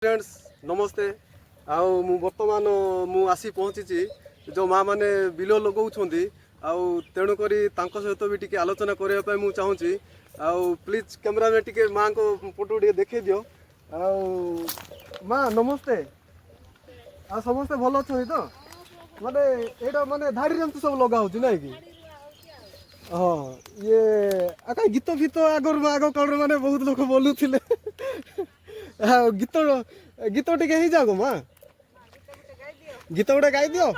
friends नमस्ते आउ मु वर्तमान मु आसी पहुँची जो माँ मैंने बिल लगौंट आउ तेणुक सहित भी टी आलोचना करने मुझे चाहूँगी आउ प्लीज कैमरामैन टी माँ को फोटो टे देखे दियो आउ माँ नमस्ते आ समस्ते भल अच्छा तो माने एटा माने धाड़ी जंतु सब लगा होची नै कि हाँ ये आका गीत फीत आगर आग काल माने बहुत लोग बोलुथिले गीत गीत टिके ही जागो माँ गीत गोटे गाई दियो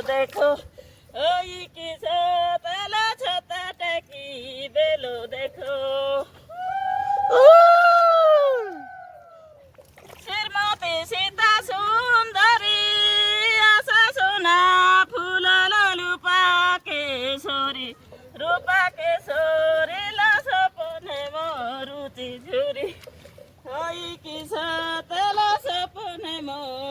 देखो ओई किसो तला छता टेकी बेलो देखो श्रीमती सीता सुंदरी आशा सोना फूल ललुपा केशोरी रूपा केशोरी ला सपने मोरुति झुरी ओई किसो तला सपने मोर